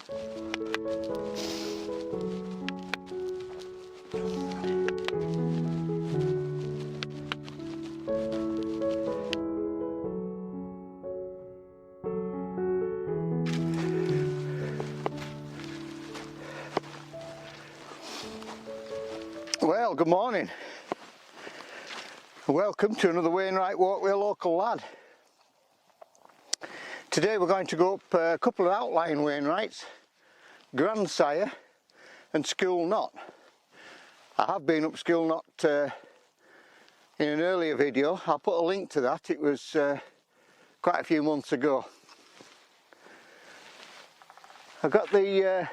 Well, good morning. Welcome to another Wainwright Walk with a Local Lad. Today we're going to go up a couple of outlying Wainwrights, Grandsire and Knott. I have been up Knott in an earlier video. I'll put a link to that. It was quite a few months ago. I've got the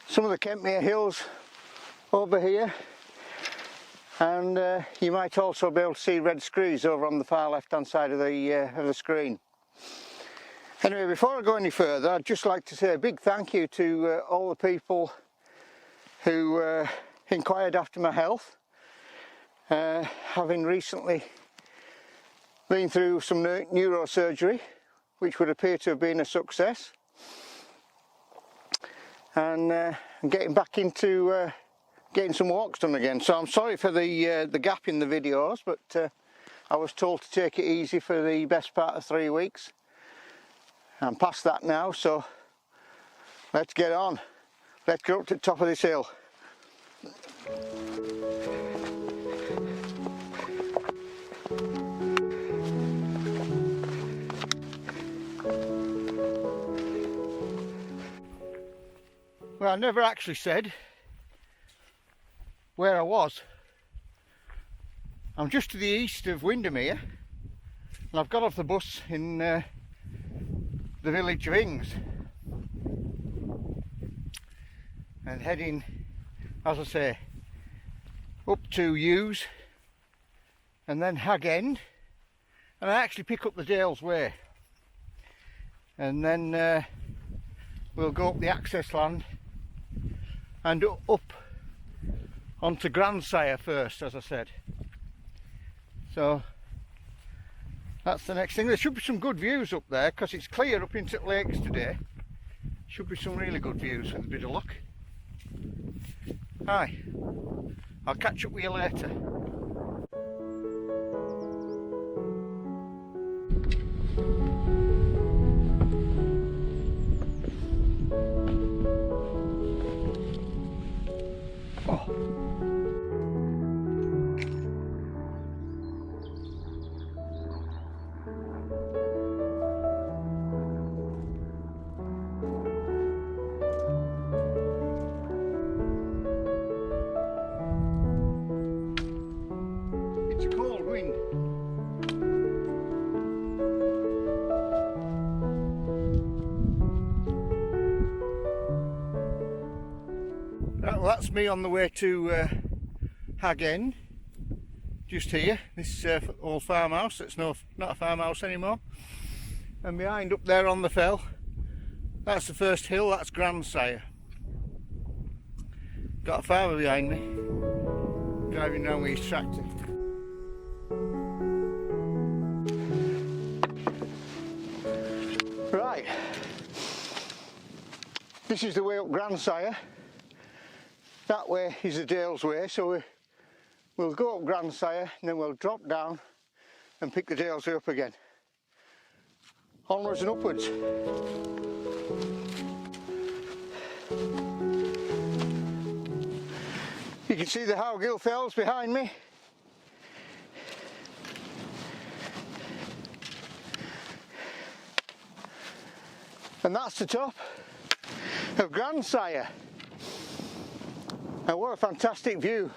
some of the Kentmere Hills over here, and you might also be able to see red screes over on the far left hand side of the screen. Anyway, before I go any further, I'd just like to say a big thank you to all the people who inquired after my health, having recently been through some neurosurgery which would appear to have been a success, and getting back into getting some walks done again. So I'm sorry for the gap in the videos, but I was told to take it easy for the best part of 3 weeks. I'm past that now, so let's get on. Let's go up to the top of this hill. Well, I never actually said where I was. I'm just to the east of Windermere, and I've got off the bus in the village of Ings and heading, as I say, up to Hughes and then Hag End, and I actually pick up the Dales Way, and then we'll go up the access land and up onto Grandsire first, as I said. So that's the next thing. There should be some good views up there because it's clear up into the lakes today. Should be some really good views with a bit of luck. Hi, I'll catch up with you later. It's a cold wind. Right, well, that's me on the way to Hag End, just here, this old farmhouse that's not a farmhouse anymore. And behind up there on the fell, that's the first hill, that's Grandsire. Got a farmer behind me, driving round with his tractor. Right, this is the way up Grandsire. That way is the Dales Way, so we'll go up Grandsire and then we'll drop down and pick the Dales Way up again. Onwards and upwards. You can see the Howgill Fells behind me. And that's the top of Grandsire. And what a fantastic view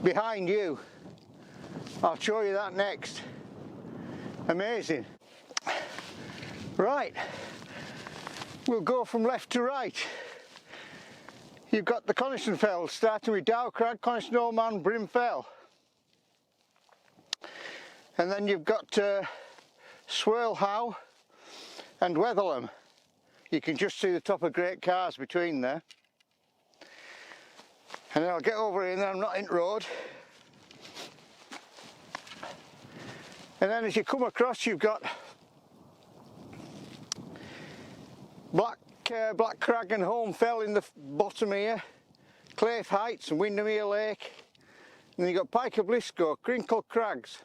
behind you. I'll show you that next. Amazing. Right, we'll go from left to right. You've got the Coniston Fells, starting with Dowcrag, Coniston Old Man, Brim Fell. And then you've got Swirlhow and Wetherlam. You can just see the top of Great Cars between there. And then I'll get over here and then I'm not in road. And then as you come across, you've got Black Crag and Home Fell in the bottom here, Clafe Heights and Windermere Lake. And then you've got Pike of Blisco, Crinkle Crags.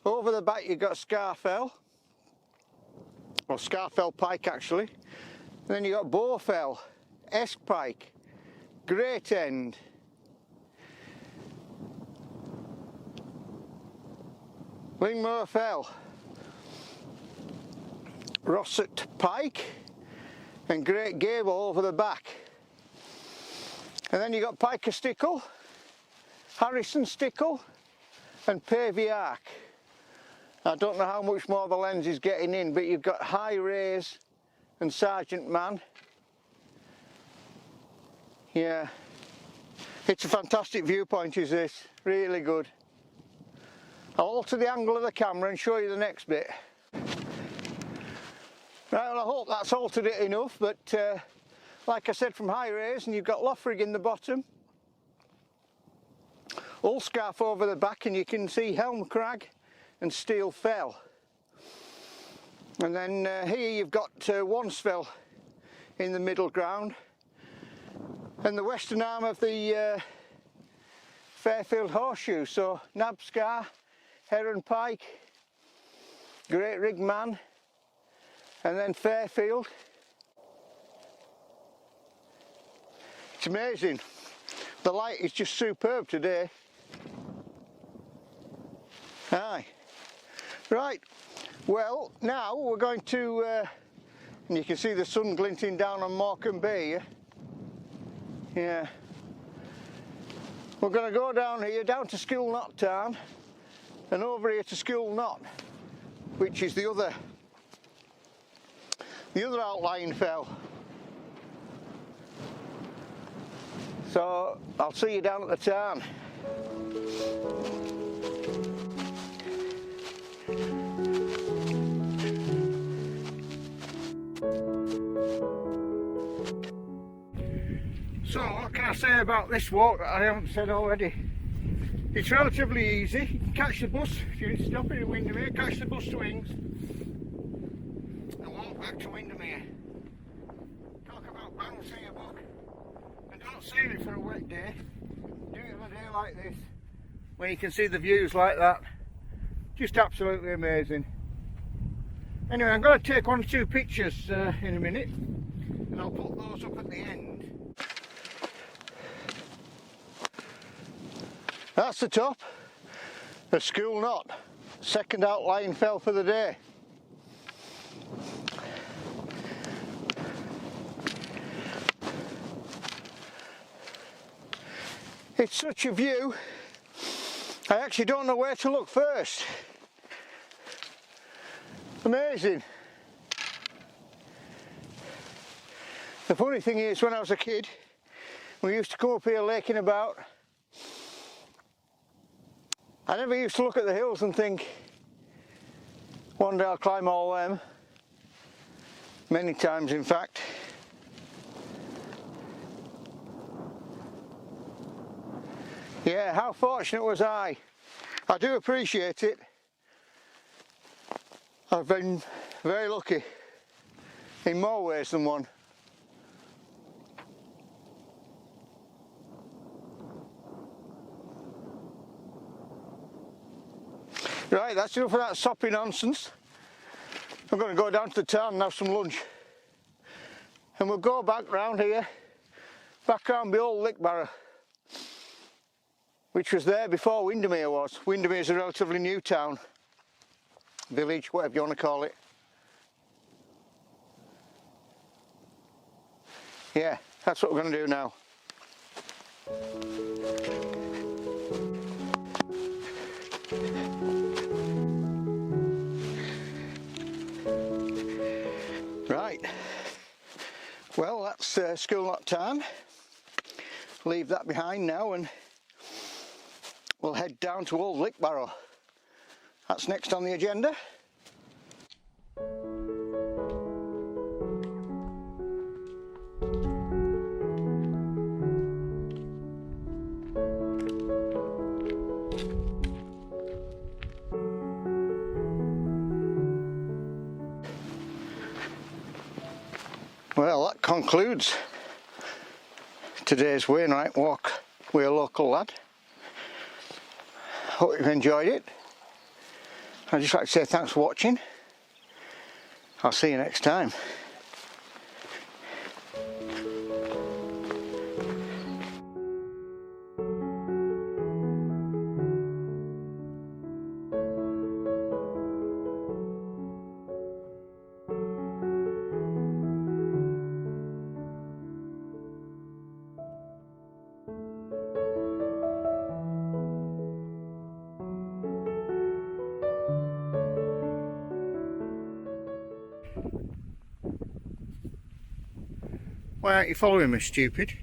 Over the back you've got Scarfell, or Scarfell Pike actually. And then you've got Bowfell, Esk Pike, Great End, Lingmore Fell, Rosset Pike and Great Gable over the back. And then you've got Pike of Stickle, Harrison Stickle and Pavey Ark. I don't know how much more the lens is getting in, but you've got High Rays and Sergeant Man. Yeah, it's a fantastic viewpoint, is this, really good. I'll alter the angle of the camera and show you the next bit. Right, well I hope that's altered it enough, but like I said, from High Rays, and you've got Loughrigg in the bottom, Ullscarf over the back, and you can see Helm Crag and Steel Fell. And then here you've got Wansfell in the middle ground, and the western arm of the Fairfield Horseshoe, so Nabscar, Heron Pike, Great Rigman, and then Fairfield. It's amazing, the light is just superb today. Aye. Right, well now we're going to, and you can see the sun glinting down on Morecambe Bay here. Yeah. We're going to go down here, down to School Knott Town, and over here to School Knott, which is the other outlying fell. So I'll see you down at the town. So what can I say about this walk that I haven't said already? It's relatively easy. You can catch the bus if you stop in Windermere, catch the bus to Ings and walk back to Windermere. Talk about bouncing a book. And don't save it for a wet day. Do it on a day like this, where you can see the views like that. Just absolutely amazing. Anyway, I'm going to take 1 or 2 pictures in a minute, and I'll put those up at the end. That's the top of School Knott, second outlying fell for the day. It's such a view, I actually don't know where to look first. Amazing. The funny thing is, when I was a kid, we used to come up here laking about. I never used to look at the hills and think, one day I'll climb all them. Many times, in fact. Yeah, how fortunate was I? I do appreciate it. I've been very lucky in more ways than one. Right, that's enough of that soppy nonsense. I'm going to go down to the town and have some lunch. And we'll go back round here, back round the old Lickbarrow, which was there before Windermere was. Windermere is a relatively new town, village, whatever you want to call it. Yeah, that's what we're going to do now. Right, well that's School Knott Town. Leave that behind now and we'll head down to Old Lickbarrow. That's next on the agenda. Well, that concludes today's Wainwright walk with a local lad. Hope you've enjoyed it. I'd just like to say thanks for watching. I'll see you next time. Why aren't you following me, stupid?